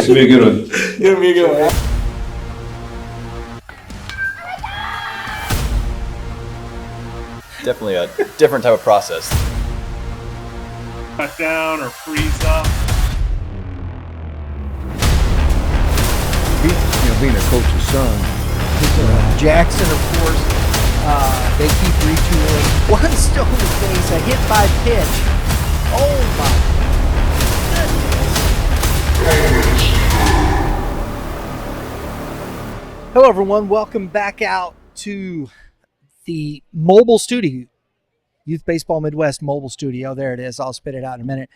It's gonna be a good one. It's gonna be a good one. Definitely a different type of process. Cut down or freeze up. Being a coach's son. Jackson, of course, they keep retooling. One stolen base, a hit by pitch. Oh my goodness. Hello everyone, welcome back out to the mobile studio, Youth Baseball Midwest mobile studio. There it is. I'll spit it out in a minute.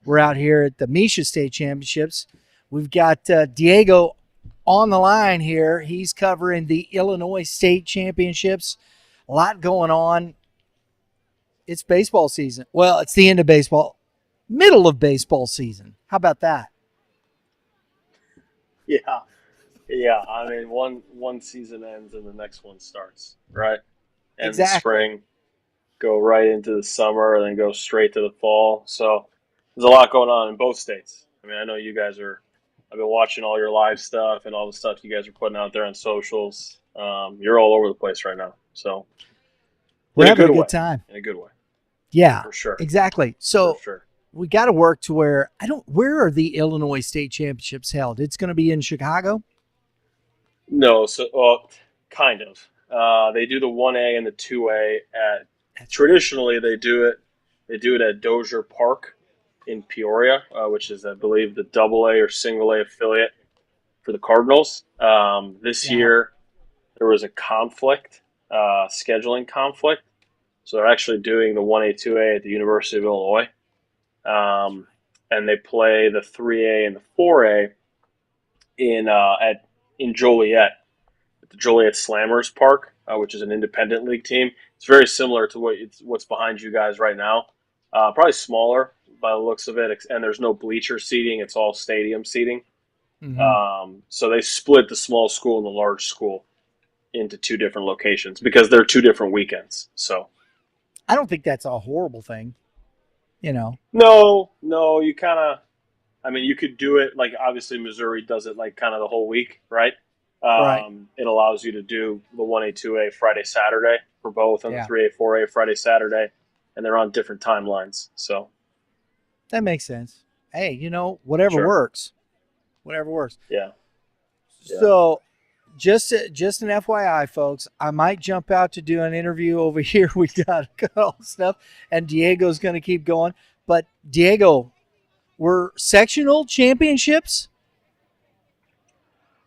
We're out here at the ISHA State Championships. We've got Diego on the line here. He's covering the Illinois State Championships. A lot going on. It's baseball season. Well, it's the end of baseball, middle of baseball season. How about that? Yeah. I mean, one season ends and the next one starts, right? And Exactly. The spring, go right into the summer, and then go straight to the fall. So there's a lot going on in both states. I mean, I know you guys are. I've been watching all your live stuff and all the stuff you guys are putting out there on socials. You're all over the place right now. So We're having a good time. In a good way. Yeah, for sure. Exactly. So for sure. We got to work to where where are the Illinois State Championships held? It's going to be in Chicago? No, kind of. They do the 1A and the 2A traditionally they do it at Dozier Park in Peoria, which is, I believe, the AA or single A affiliate for the Cardinals. This year, there was a scheduling conflict. So they're actually doing the 1A, 2A at the University of Illinois. And they play the 3A and the 4A in Joliet, at the Joliet Slammers Park, which is an independent league team. It's very similar to what's behind you guys right now. Probably smaller by the looks of it, and there's no bleacher seating. It's all stadium seating. Mm-hmm. So they split the small school and the large school into two different locations because they're two different weekends. So I don't think that's a horrible thing, No, you kind of, I mean, you could do it like, obviously Missouri does it like kind of the whole week, right? Right. It allows you to do the 1A, 2A Friday, Saturday for both, and the 3A, 4A Friday, Saturday, and they're on different timelines. So that makes sense. Hey, whatever works. Whatever works. Yeah. So just an FYI, folks, I might jump out to do an interview over here. We got all the stuff, and Diego's going to keep going. But Diego, we're sectional championships?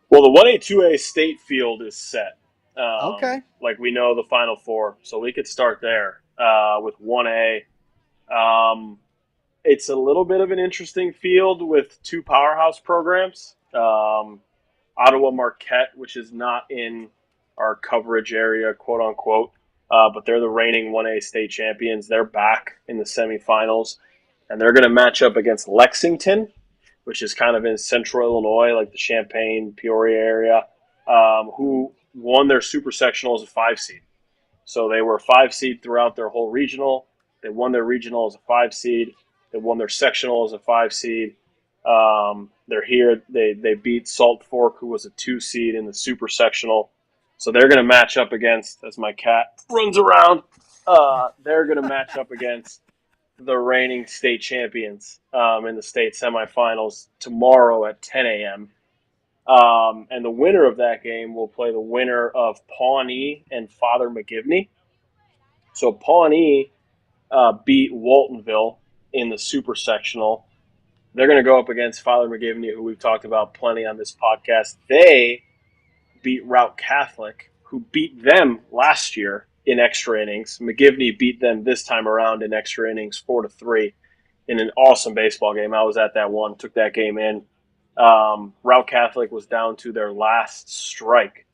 Well, the 1A, 2A state field is set. Okay. Like we know the Final Four, so we could start there with 1A. It's a little bit of an interesting field with two powerhouse programs. Ottawa Marquette, which is not in our coverage area, quote unquote, but they're the reigning 1A state champions. They're back in the semifinals, and they're going to match up against Lexington, which is kind of in central Illinois, like the Champaign, Peoria area, who won their super sectional as a 5 seed. So they were a 5 seed throughout their whole regional. They won their regional as a 5 seed. They won their sectional as a 5 seed. They're here. They beat Salt Fork, who was a 2 seed in the super sectional. So they're going to match up against, as my cat runs around, they're going to match up against the reigning state champions in the state semifinals tomorrow at 10 a.m. And the winner of that game will play the winner of Pawnee and Father McGivney. So Pawnee beat Waltonville in the super sectional. They're going to go up against Father McGivney, who we've talked about plenty on this podcast. They beat Route Catholic, who beat them last year in extra innings. McGivney beat them this time around in extra innings, 4-3, in an awesome baseball game. I was at that one, took that game in. Route Catholic was down to their last strike.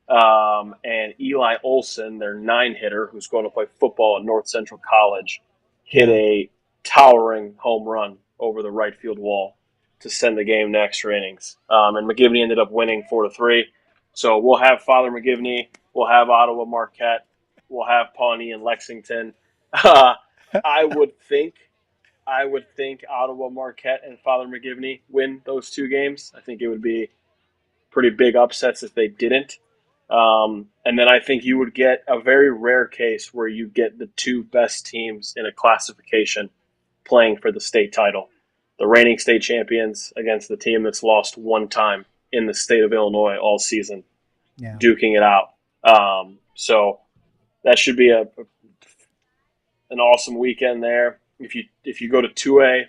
And Eli Olson, their 9-hitter, who's going to play football at North Central College, hit a towering home run over the right field wall to send the game to extra innings. And McGivney ended up winning 4-3. So we'll have Father McGivney, we'll have Ottawa Marquette, we'll have Pawnee and Lexington. I would think I would think Ottawa Marquette and Father McGivney win those two games. I think it would be pretty big upsets if they didn't. And then I think you would get a very rare case where you get the two best teams in a classification playing for the state title. The reigning state champions against the team that's lost one time in the state of Illinois all season, duking it out. So that should be an awesome weekend there. If you go to 2A,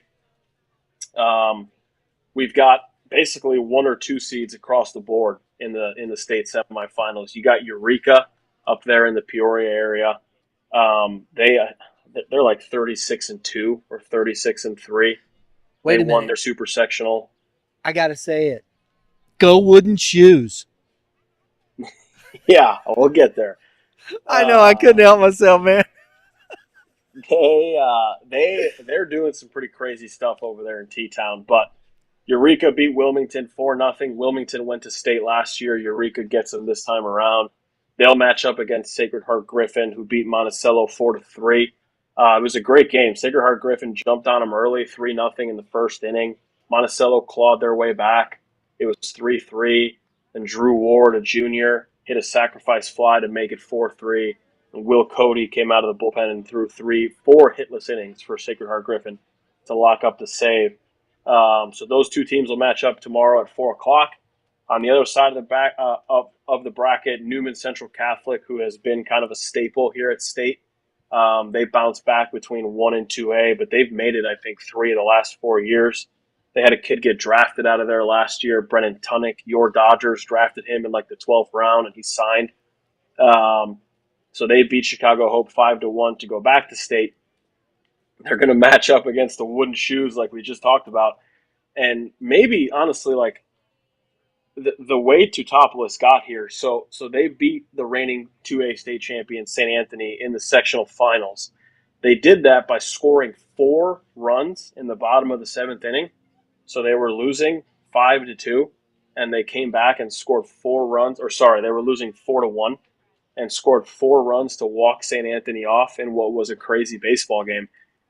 we've got basically one or two seeds across the board in the state semifinals. You got Eureka up there in the Peoria area. They're like 36-2 or 36-3. Wait They a won minute. their super sectional. I got to say it. Go Wooden Shoes. Yeah, we'll get there. I know. I couldn't help myself, man. They're doing some pretty crazy stuff over there in T-Town, but Eureka beat Wilmington 4-0. Wilmington went to state last year. Eureka gets them this time around. They'll match up against Sacred Heart Griffin, who beat Monticello 4-3. It was a great game. Sacred Heart Griffin jumped on them early, 3-0 in the first inning. Monticello clawed their way back. It was 3-3. And Drew Ward, a junior, hit a sacrifice fly to make it 4-3. And Will Cody came out of the bullpen and threw 4 hitless innings for Sacred Heart Griffin to lock up the save. So those two teams will match up tomorrow at 4 o'clock. On the other side of the back of the bracket, Newman Central Catholic, who has been kind of a staple here at state, they bounced back between 1 and 2A, but they've made it, I think, 3 of the last 4 years. They had a kid get drafted out of there last year, Brennan Tunnick. Your Dodgers drafted him in like the 12th round, and he signed. So they beat Chicago Hope 5-1 to go back to state. They're going to match up against the Wooden Shoes like we just talked about. And maybe, honestly, like the way Teutopolis got here, so they beat the reigning 2A state champion St. Anthony in the sectional finals. They did that by scoring 4 runs in the bottom of the 7th inning. So they were losing 5-2, and they came back and scored 4 runs. Or sorry, they were losing 4-1 and scored 4 runs to walk St. Anthony off in what was a crazy baseball game.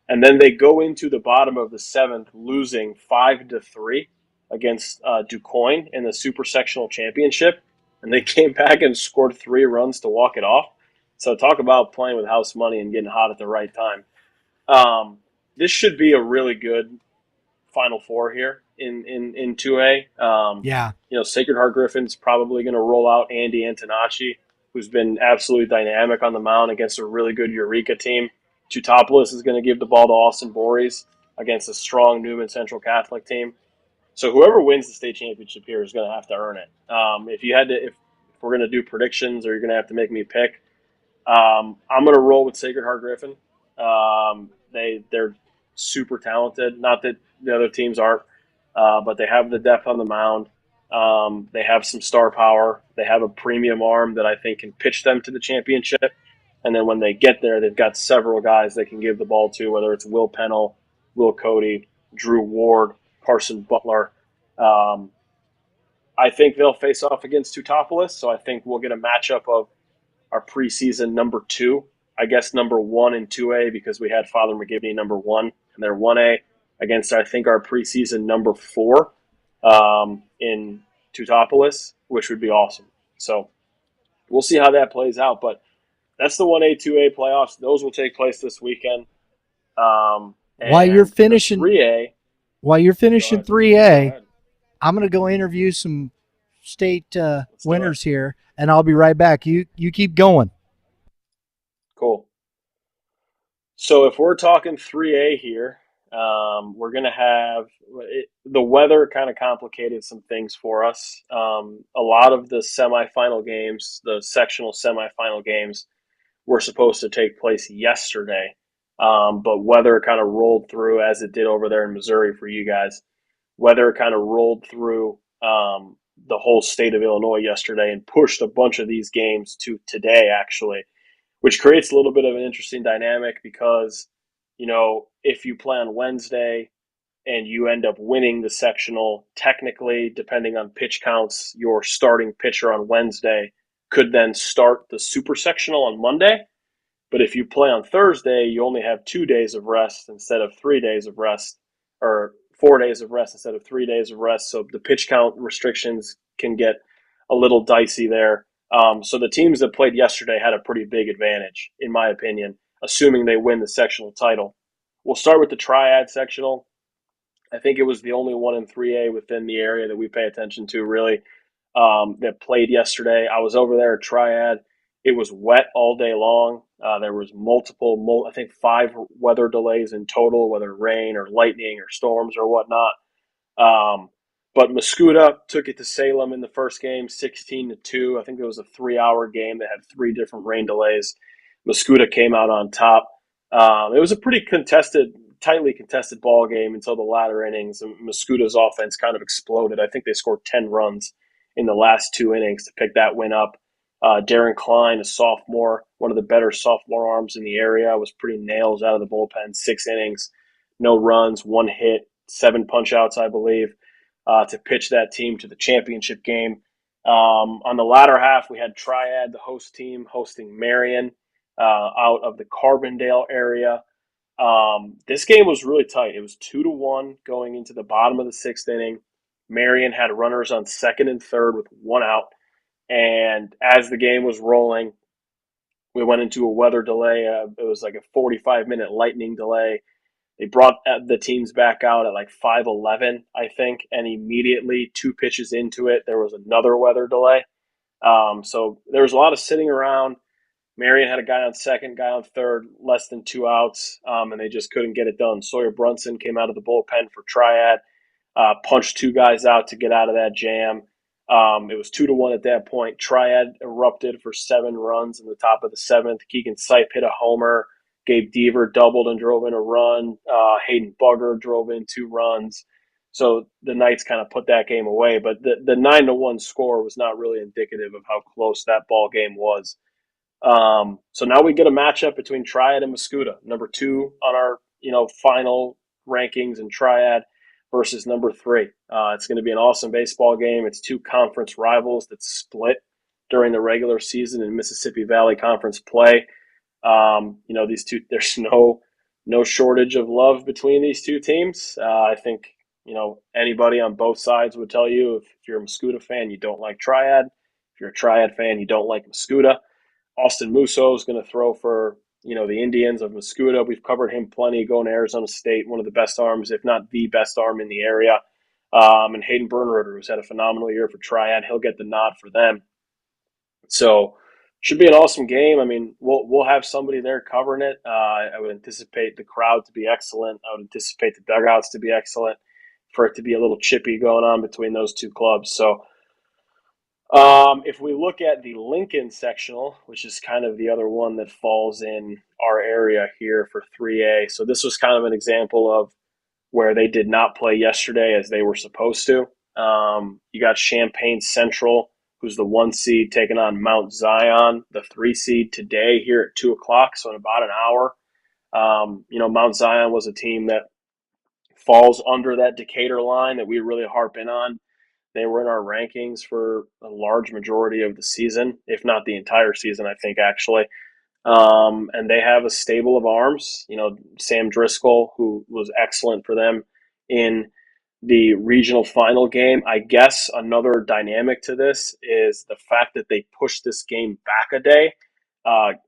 And then they go into the bottom of the 7th, losing 5-3 against DuQuoin in the Super Sectional Championship. And they came back and scored 3 runs to walk it off. So talk about playing with house money and getting hot at the right time. This should be a really good Final Four here in 2A. Yeah. Sacred Heart Griffin's probably going to roll out Andy Antonacci, who's been absolutely dynamic on the mound against a really good Eureka team. Teutopolis is going to give the ball to Austin Voorhees against a strong Newman Central Catholic team. So whoever wins the state championship here is going to have to earn it. If we're going to do predictions, or you're going to have to make me pick, I'm going to roll with Sacred Heart Griffin. They're super talented. Not that the other teams aren't, but they have the depth on the mound. They have some star power. They have a premium arm that I think can pitch them to the championship. And then when they get there, they've got several guys they can give the ball to, whether it's Will Pennell, Will Cody, Drew Ward, Carson Butler. I think they'll face off against Teutopolis, so I think we'll get a matchup of our preseason number 2, I guess number 1 in 2A, because we had Father McGivney number 1, and they're 1A, against, I think, our preseason number 4 in Teutopolis, which would be awesome. So we'll see how that plays out, but that's the 1A, 2A playoffs. Those will take place this weekend. While you're finishing 3A, 3A, I'm going to go interview some state winners here, and I'll be right back. You keep going. Cool. So if we're talking 3A here, we're going to have the weather kind of complicated some things for us. A lot of the semifinal games, the sectional semifinal games, were supposed to take place yesterday, but weather kind of rolled through, as it did over there in Missouri for you guys. Weather kind of rolled through the whole state of Illinois yesterday and pushed a bunch of these games to today, actually, which creates a little bit of an interesting dynamic because, if you play on Wednesday and you end up winning the sectional, technically, depending on pitch counts, your starting pitcher on Wednesday could then start the super sectional on Monday. But if you play on Thursday, you only have 2 days of rest instead of 3 days of rest, or 4 days of rest instead of 3 days of rest. So the pitch count restrictions can get a little dicey there. So the teams that played yesterday had a pretty big advantage, in my opinion, assuming they win the sectional title. We'll start with the Triad sectional. I think it was the only one in 3A within the area that we pay attention to, really, that played yesterday. I was over there at Triad. It was wet all day long. There was I think 5 weather delays in total, whether rain or lightning or storms or whatnot. But Mascoutah took it to Salem in the first game, 16-2. I think it was a 3-hour game that had 3 different rain delays. Mascoutah came out on top. It was a pretty tightly contested ball game until the latter innings. And Mascoutah's offense kind of exploded. I think they scored 10 runs in the last 2 innings to pick that win up. Darren Klein, a sophomore, one of the better sophomore arms in the area, was pretty nails out of the bullpen. 6 innings, no runs, 1 hit, 7 punch-outs, I believe, to pitch that team to the championship game. On the latter half, we had Triad, the host team, hosting Marion out of the Carbondale area. This game was really tight. It was 2-1 going into the bottom of the 6th inning. Marion had runners on second and third with 1 out. And as the game was rolling, we went into a weather delay. It was like a 45-minute lightning delay. They brought the teams back out at like 5:11, I think, and immediately 2 pitches into it, there was another weather delay. So there was a lot of sitting around. Marion had a guy on second, guy on third, less than 2 outs, and they just couldn't get it done. Sawyer Brunson came out of the bullpen for Triad, punched 2 guys out to get out of that jam. It was 2-1 at that point. Triad erupted for 7 runs in the top of the 7th. Keegan Sipe hit a homer. Gabe Deaver doubled and drove in a run. Hayden Bugger drove in 2 runs. So the Knights kind of put that game away. But the 9-1 score was not really indicative of how close that ball game was. So now we get a matchup between Triad and Mascoutah, number 2 on our final rankings, and Triad versus number 3. It's going to be an awesome baseball game. It's 2 conference rivals that split during the regular season in Mississippi Valley Conference play. These two, there's no shortage of love between these 2 teams. I think anybody on both sides would tell you, if you're a Mascoutah fan, you don't like Triad. If you're a Triad fan, you don't like Mascoutah. Austin Musso is going to throw for the Indians of Mascoutah. We've covered him plenty going to Arizona State, one of the best arms, if not the best arm in the area. And Hayden Bernroeder, who's had a phenomenal year for Triad, he'll get the nod for them. So should be an awesome game. I mean, we'll have somebody there covering it. I would anticipate the crowd to be excellent. I would anticipate the dugouts to be excellent, for it to be a little chippy going on between those 2 clubs. So if we look at the Lincoln sectional, which is kind of the other one that falls in our area here for 3A. So this was kind of an example of where they did not play yesterday as they were supposed to. You got Champaign Central, who's the 1 seed, taking on Mount Zion, the 3 seed, today here at 2 o'clock, so in about an hour. Mount Zion was a team that falls under that Decatur line that we really harp in on. They were in our rankings for a large majority of the season, if not the entire season, I think, actually. And they have a stable of arms. Sam Driscoll, who was excellent for them in the regional final game. I guess another dynamic to this is the fact that they pushed this game back a day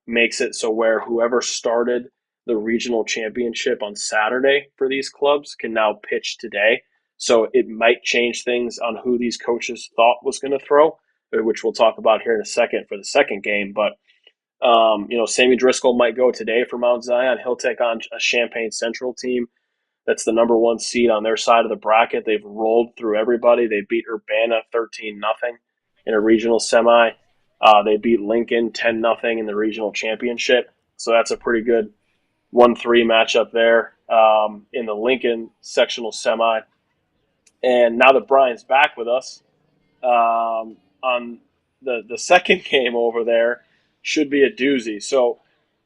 makes it so where whoever started the regional championship on Saturday for these clubs can now pitch today. So it might change things on who these coaches thought was going to throw, which we'll talk about here in a second for the second game. But, Sammy Driscoll might go today for Mount Zion. He'll take on a Champaign Central team that's the number 1 seed on their side of the bracket. They've rolled through everybody. They beat Urbana 13-0 in a regional semi. They beat Lincoln 10-0 in the regional championship. So that's a pretty good 1-3 matchup there in the Lincoln sectional semi. And now that Brian's back with us, on the second game over there should be a doozy. So,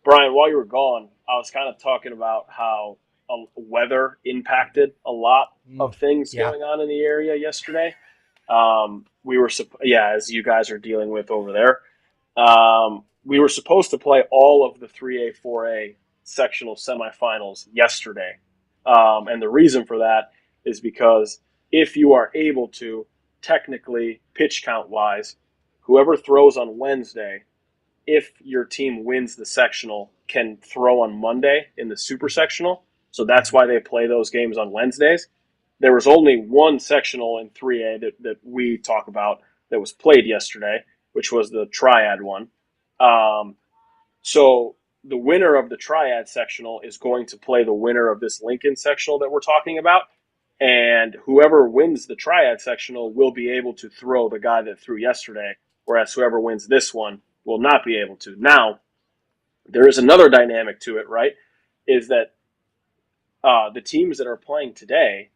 Brian, while you were gone, I was kind of talking about how weather impacted a lot of things going on in the area yesterday. We were, as you guys are dealing with over there. we were supposed to play all of the 3A, 4A sectional semifinals yesterday. And the reason for that is because if you are able to, technically, pitch count wise, whoever throws on Wednesday, if your team wins the sectional, can throw on Monday in the super sectional. So that's why they play those games on Wednesdays. There was only one sectional in 3A that we talk about that was played yesterday, which was the triad one. So the winner of the triad sectional is going to play the winner of this Lincoln sectional that we're talking about. And whoever wins the triad sectional will be able to throw the guy that threw yesterday, whereas whoever wins this one will not be able to. Now, there is another dynamic to it, right? Is that the teams that are playing today,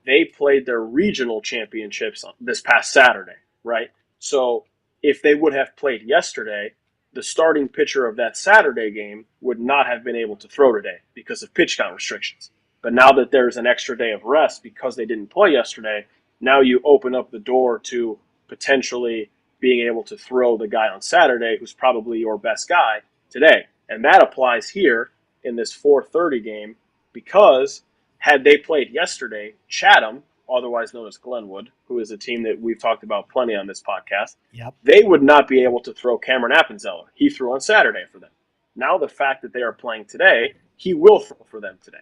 they played their regional championships this past Saturday, right? So if they would have played yesterday, the starting pitcher of that Saturday game would not have been able to throw today because of pitch count restrictions. But now that there's an extra day of rest because they didn't play yesterday, now you open up the door to potentially being able to throw the guy on Saturday who's probably your best guy today. And that applies here in this 4:30 game because had they played yesterday, Chatham, otherwise known as Glenwood, who is a team that we've talked about plenty on this podcast, they would not be able to throw Cameron Appenzeller. He threw on Saturday for them. Now the fact that they are playing today, he will throw for them today.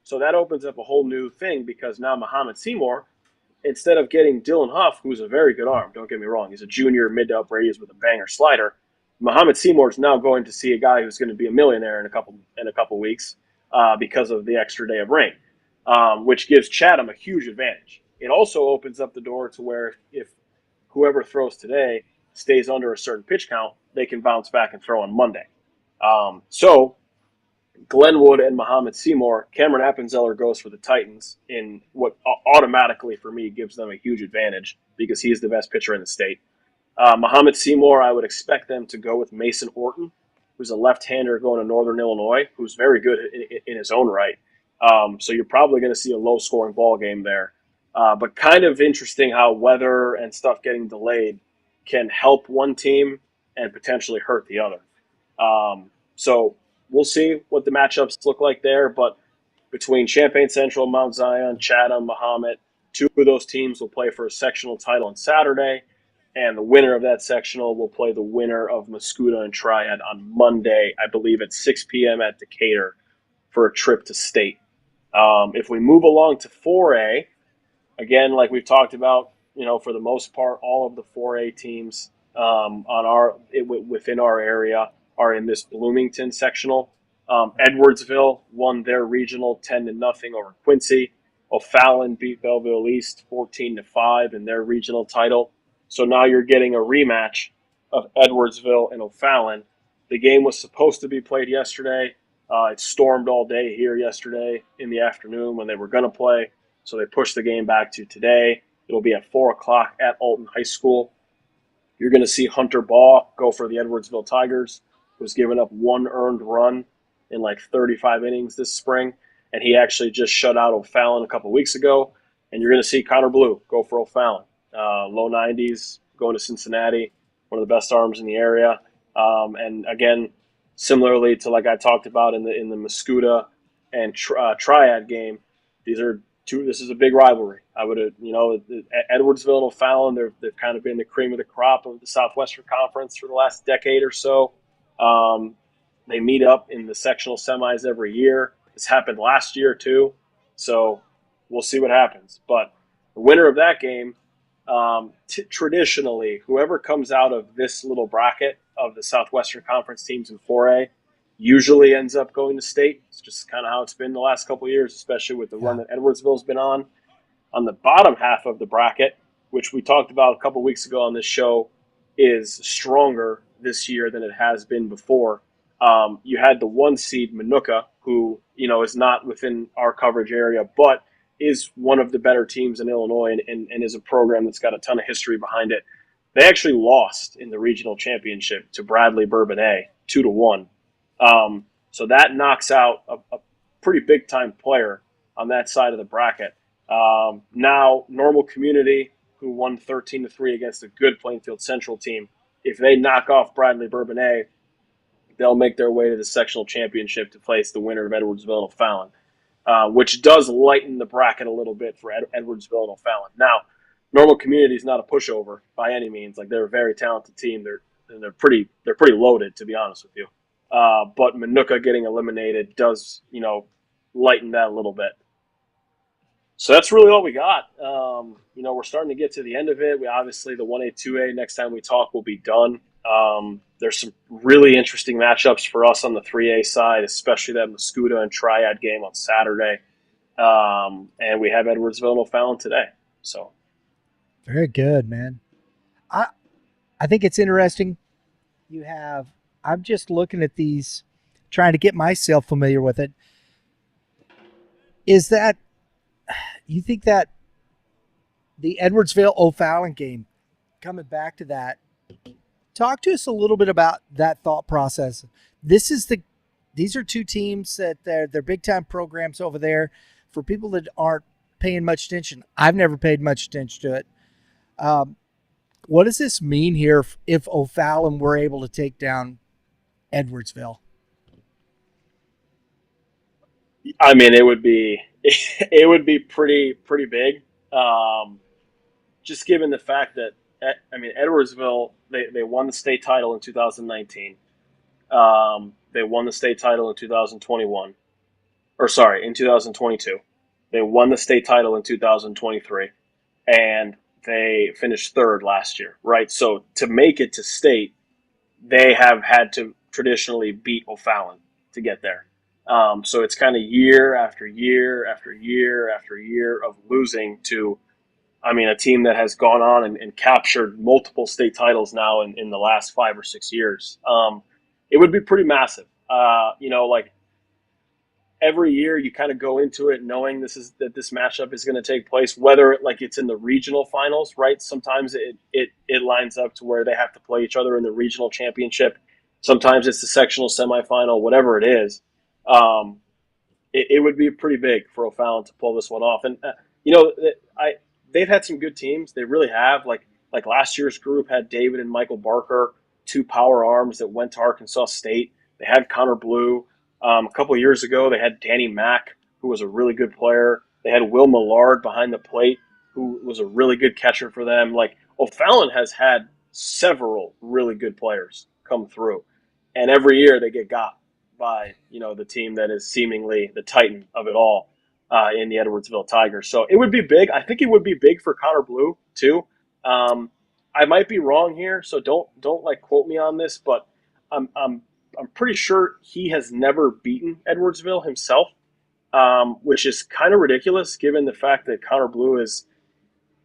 So that opens up a whole new thing because now Muhammad Seymour, instead of getting Dylan Huff, who's a very good arm, don't get me wrong, he's a junior mid to upper 80s with a banger slider, Muhammad Seymour is now going to see a guy who's going to be a millionaire in a couple weeks because of the extra day of rain. Which gives Chatham a huge advantage. It also opens up the door to where if whoever throws today stays under a certain pitch count, they can bounce back and throw on Monday. So Glenwood and Muhammad Seymour, Cameron Appenzeller goes for the Titans in what automatically for me gives them a huge advantage because he's the best pitcher in the state. Muhammad Seymour, I would expect them to go with Mason Orton, who's a left-hander going to Northern Illinois, who's very good in his own right. So you're probably going to see a low-scoring ball game there. But kind of interesting how weather and stuff getting delayed can help one team and potentially hurt the other. So we'll see what the matchups look like there. But between Champaign Central, Mount Zion, Chatham, Mahomet, two of those teams will play for a sectional title on Saturday. And the winner of that sectional will play the winner of Mascoutah and Triad on Monday, I believe at 6 p.m. at Decatur for a trip to state. If we move along to 4A, again, like we've talked about, for the most part, all of the 4A teams within our area are in this Bloomington sectional. Edwardsville won their regional 10-0 over Quincy. O'Fallon beat Belleville East 14-5 in their regional title. So now you're getting a rematch of Edwardsville and O'Fallon. The game was supposed to be played yesterday. It stormed all day here yesterday in the afternoon when they were going to play. So they pushed the game back to today. It'll be at 4 o'clock at Alton High School. You're going to see Hunter Baugh go for the Edwardsville Tigers, who's given up one earned run in like 35 innings this spring. And he actually just shut out O'Fallon a couple weeks ago. And you're going to see Connor Blue go for O'Fallon. Low 90s, going to Cincinnati, one of the best arms in the area. And again, similarly to like I talked about in the Mascoutah and Triad game, this is a big rivalry. I would have, Edwardsville and O'Fallon, they've kind of been the cream of the crop of the Southwestern Conference for the last decade or so. They meet up in the sectional semis every year. This happened last year too, so we'll see what happens. But the winner of that game, traditionally, whoever comes out of this little bracket of the Southwestern Conference teams in 4A usually ends up going to state. It's just kind of how it's been the last couple of years, especially with the run that Edwardsville's been on. On the bottom half of the bracket, which we talked about a couple of weeks ago on this show, is stronger this year than it has been before. You had the 1 seed Minooka, who is not within our coverage area, but is one of the better teams in Illinois and is a program that's got a ton of history behind it. They actually lost in the regional championship to Bradley Bourbonnais 2-1. So that knocks out a pretty big time player on that side of the bracket. Now Normal Community, who won 13-3 against a good Plainfield Central team, if they knock off Bradley Bourbonnais, they'll make their way to the sectional championship to face the winner of Edwardsville and O'Fallon, which does lighten the bracket a little bit for Edwardsville and O'Fallon. Now, Normal Community is not a pushover by any means. Like, they're a very talented team. They're pretty loaded, to be honest with you. But Minooka getting eliminated does, lighten that a little bit. So that's really all we got. We're starting to get to the end of it. We obviously, the 1A, 2A, next time we talk will be done. There's some really interesting matchups for us on the 3A side, especially that Muscuda and Triad game on Saturday. And we have Edwardsville and O'Fallon today. So very good, man. I think it's interesting. I'm just looking at these, trying to get myself familiar with it. Is that, you think that the Edwardsville O'Fallon game, coming back to that, talk to us a little bit about that thought process. These are two teams that they're big time programs over there. For people that aren't paying much attention, I've never paid much attention to it. What does this mean here if O'Fallon were able to take down Edwardsville? I mean, it would be pretty big. Just given the fact that, Edwardsville, they won the state title in 2019. They won the state title in 2021. In 2022. They won the state title in 2023. And they finished third last year, right? So to make it to state, they have had to traditionally beat O'Fallon to get there. So it's kind of year after year after year after year of losing to, a team that has gone on and captured multiple state titles now in the last 5 or 6 years. It would be pretty massive. Every year you kind of go into it knowing this matchup is going to take place, whether it's in the regional finals, right? Sometimes it lines up to where they have to play each other in the regional championship. Sometimes it's the sectional semifinal, whatever it is. It would be pretty big for O'Fallon to pull this one off. And, they've had some good teams. They really have. Like last year's group had David and Michael Barker, two power arms that went to Arkansas State. They had Connor Blue. A couple of years ago, they had Danny Mack, who was a really good player. They had Will Millard behind the plate, who was a really good catcher for them. O'Fallon has had several really good players come through. And every year they get got by, the team that is seemingly the titan of it all in the Edwardsville Tigers. So it would be big. I think it would be big for Connor Blue, too. I might be wrong here, so don't quote me on this, but I'm pretty sure he has never beaten Edwardsville himself, which is kind of ridiculous given the fact that Connor Blue is,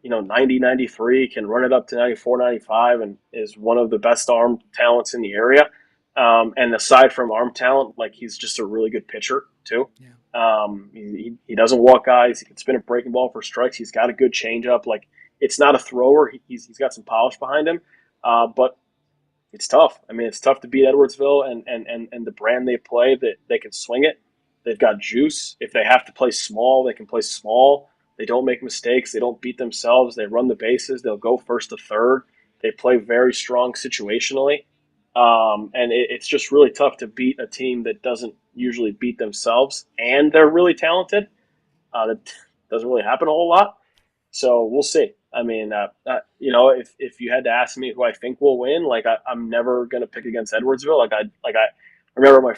90, 93, can run it up to 94, 95, and is one of the best arm talents in the area. And aside from arm talent, he's just a really good pitcher too. Yeah. He doesn't walk guys. He can spin a breaking ball for strikes. He's got a good changeup. It's not a thrower. He's got some polish behind him, but it's tough. It's tough to beat Edwardsville and the brand they play, that they can swing it. They've got juice. If they have to play small, they can play small. They don't make mistakes. They don't beat themselves. They run the bases. They'll go first to third. They play very strong situationally. And it's just really tough to beat a team that doesn't usually beat themselves, and they're really talented. That doesn't really happen a whole lot. So we'll see. If you had to ask me who I think will win, I'm never going to pick against Edwardsville. I remember my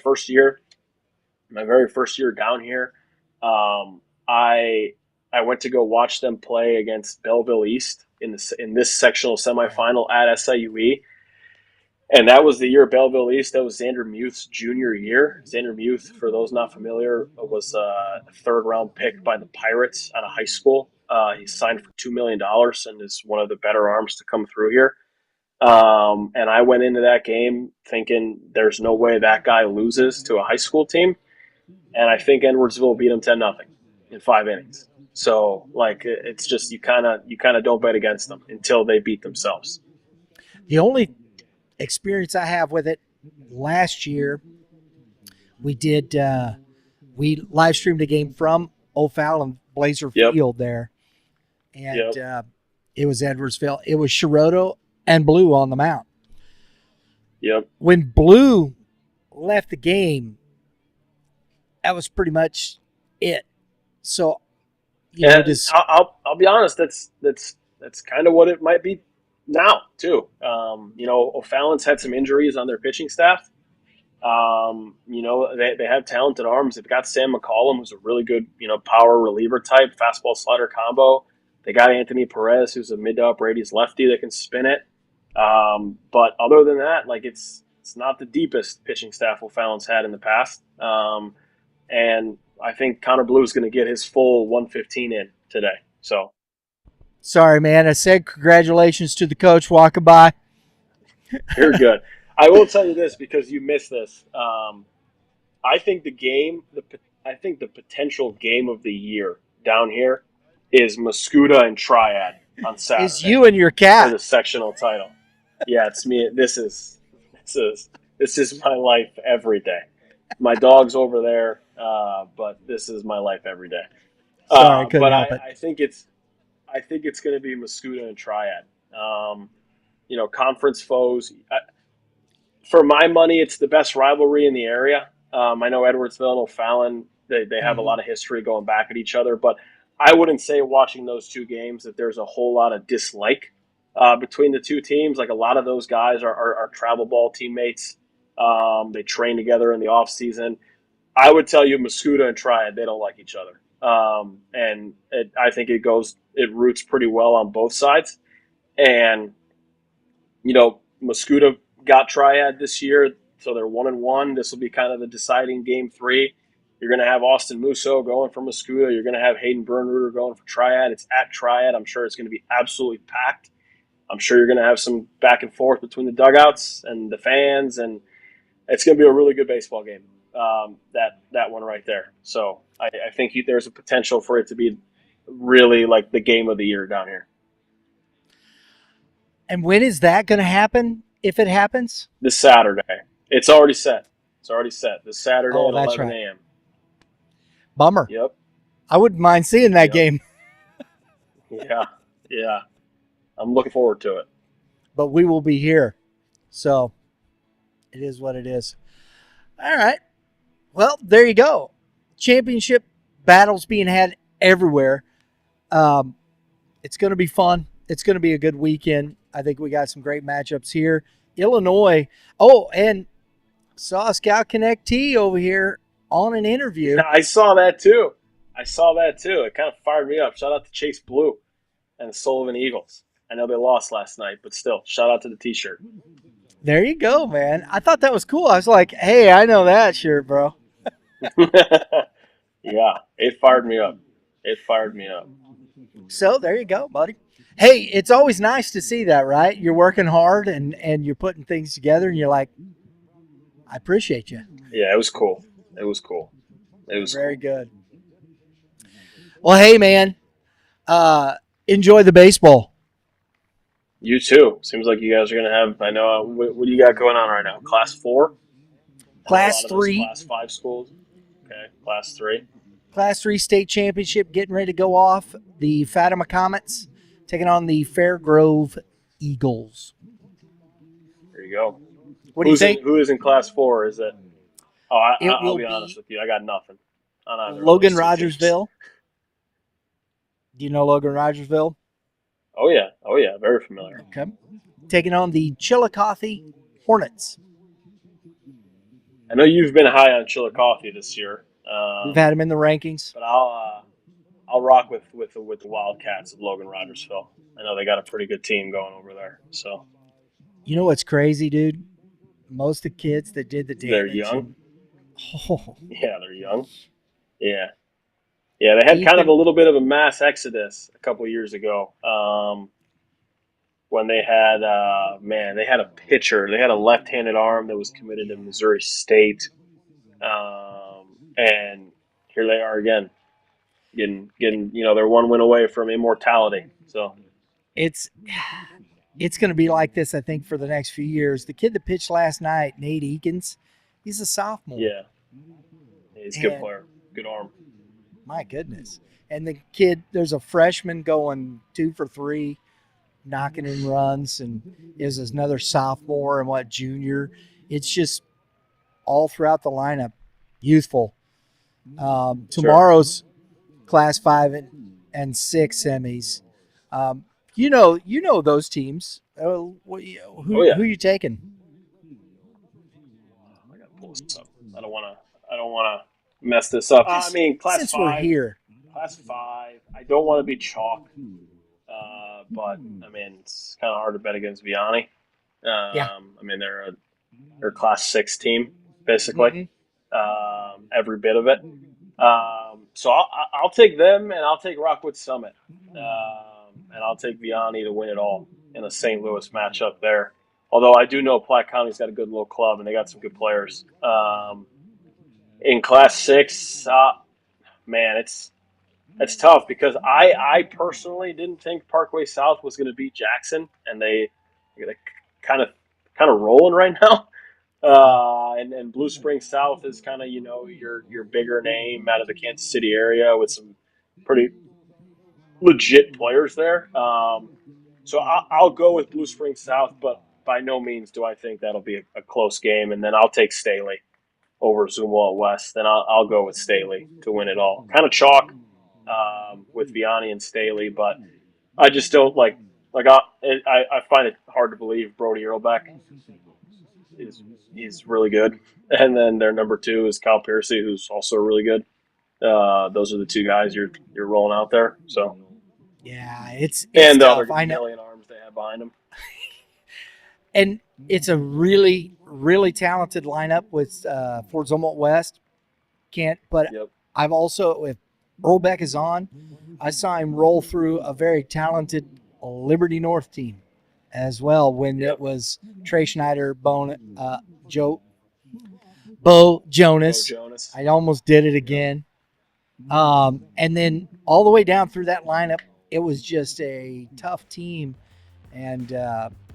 very first year down here. I went to go watch them play against Belleville East in this sectional semifinal at SIUE. And that was the year Belleville East. That was Xander Muth's junior year. Xander Muth, for those not familiar, was a third-round pick by the Pirates out of high school. He signed for $2 million and is one of the better arms to come through here. And I went into that game thinking there's no way that guy loses to a high school team. And I think Edwardsville beat him 10-0 in 5 innings. So, it's just you kind of don't bet against them until they beat themselves. The only experience I have with it, last year we live streamed a game from O'Fallon Blazer Field there, and it was Edwardsville. It was Shiroto and Blue on the mound. Yep. When Blue left the game, that was pretty much it. So, And I'll be honest, that's kind of what it might be now too. O'Fallon's had some injuries on their pitching staff. They have talented arms. They've got Sam McCollum, who's a really good, power reliever type, fastball slider combo. They got Anthony Perez, who's a mid to upper 80s lefty that can spin it. But other than that, like it's not the deepest pitching staff O'Fallon's had in the past. And I think Connor Blue is going to get his full 115 in today. So, sorry, man. I said congratulations to the coach walking by. You're good. I will tell you this because you missed this. I think the potential game of the year down here is Muscuda and Triad on Saturday. It's you and your cat for the sectional title. Yeah, it's me. This is my life every day. My dog's over there, but this is my life every day. Sorry, couldn't help it. I think it's going to be Muscuda and Triad. Conference foes. For my money, it's the best rivalry in the area. I know Edwardsville and O'Fallon, they have a lot of history going back at each other, but I wouldn't say watching those two games that there's a whole lot of dislike between the two teams. Like a lot of those guys are travel ball teammates. They train together in the off season. I would tell you Muscuda and Triad, they don't like each other. I think it roots pretty well on both sides. And, Muscuda got Triad this year, so they're 1-1. This will be kind of the deciding game 3. You're going to have Austin Musso going for Muscuda. You're going to have Hayden Bernruder going for Triad. It's at Triad. I'm sure it's going to be absolutely packed. I'm sure you're going to have some back and forth between the dugouts and the fans, and it's going to be a really good baseball game. That one right there. So I think there's a potential for it to be really like the game of the year down here. And when is that going to happen? If it happens, this Saturday. It's already set. This Saturday at 11 a.m. Bummer. Yep. I wouldn't mind seeing that game. Yeah. I'm looking forward to it. But we will be here. So it is what it is. All right. Well, there you go. Championship battles being had everywhere. It's going to be fun. It's going to be a good weekend. I think we got some great matchups here. Illinois. Oh, and saw Scout Connect T over here on an interview. I saw that too. It kind of fired me up. Shout out to Chase Blue and the Sullivan Eagles. I know they lost last night, but still, shout out to the T-shirt. There you go, man. I thought that was cool. I was like, hey, I know that shirt, bro. Yeah, it fired me up. So there you go, buddy. Hey, it's always nice to see that, right? You're working hard and you're putting things together, and you're like, I appreciate you. Yeah, it was cool. Very good. Well, hey, man, enjoy the baseball. You too. Seems like you guys are going to have, I know, what do you got going on right now? Class 4? Class 3. Class 5 schools. Okay, Class 3. Class 3 state championship getting ready to go off. The Fatima Comets taking on the Fairgrove Eagles. There you go. What do you think? Who is in Class 4? Is it? Oh, I'll be honest with you. I got nothing. Logan Rogersville. Do you know Logan Rogersville? Oh, yeah. Very familiar. Okay. Taking on the Chillicothe Hornets. I know you've been high on Chillicothe this year. We've had him in the rankings. But I'll rock with the Wildcats of Logan Rogersville. I know they got a pretty good team going over there. So, you know what's crazy, dude? Most of the kids that did the damage. They're young. Yeah, they're young. Yeah. Yeah, they had kind of a little bit of a mass exodus a couple of years ago when they had, they had a pitcher. They had a left-handed arm that was committed to Missouri State. And here they are again, getting they're one win away from immortality. So it's going to be like this, I think, for the next few years. The kid that pitched last night, Nate Eakins, he's a sophomore. Yeah. He's a good player. Good arm. My goodness. And the kid, there's a freshman going 2 for 3, knocking in runs, and is another sophomore and junior. It's just, all throughout the lineup, youthful. Tomorrow's Class 5 and 6 semis. You know those teams. Who you taking? I gotta pull this up. I don't wanna mess this up. I mean, Since we're here. Class 5. I don't want to be chalk, but I mean it's kind of hard to bet against Vianney. I mean they're a Class 6 team basically. Every bit of it. So I'll take them, and I'll take Rockwood Summit, and I'll take Vianney to win it all in a St. Louis matchup there. Although I do know Platte County's got a good little club, and they got some good players. In Class 6, man, it's tough because I personally didn't think Parkway South was going to beat Jackson, and they're kind of rolling right now. And Blue Springs South is kind of, your bigger name out of the Kansas City area with some pretty legit players there. So I'll go with Blue Springs South, but by no means do I think that'll be a close game. And then I'll take Staley over Zumwalt West. Then I'll go with Staley to win it all. Kind of chalk with Vianney and Staley, but I just don't I find it hard to believe Brody Earlbeck he's really good. And then their number 2 is Kyle Piercy, who's also really good. Those are the 2 guys you're rolling out there. So yeah, it's and the tough. other million arms they have behind them. And it's a really, really talented lineup with Fort Zumwalt West. But I've also, if Earlbeck is on, I saw him roll through a very talented Liberty North team as well when it was Trey Schneider, Bo Jonas. I almost did it again. And then all the way down through that lineup, it was just a tough team, and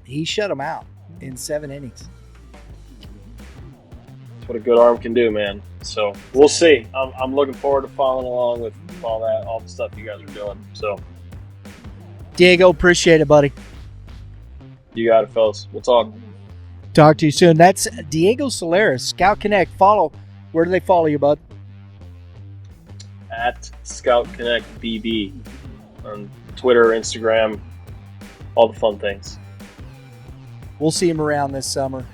he shut them out in 7 innings. That's what a good arm can do, man. So we'll see. I'm looking forward to following along with all the stuff you guys are doing. So Diego, appreciate it, buddy. You got it, fellas. We'll talk. Talk to you soon. That's Diego Solares, Scout Connect. Where do they follow you, bud? At Scout Connect BB on Twitter, Instagram, all the fun things. We'll see him around this summer.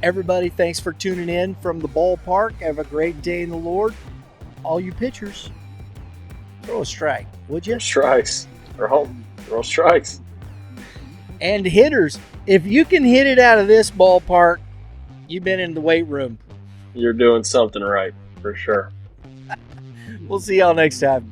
Everybody, thanks for tuning in from the ballpark. Have a great day in the Lord. All you pitchers, throw a strike, would you? Strikes. They're home. Throw strikes. And hitters, if you can hit it out of this ballpark, you've been in the weight room. You're doing something right, for sure. We'll see y'all next time.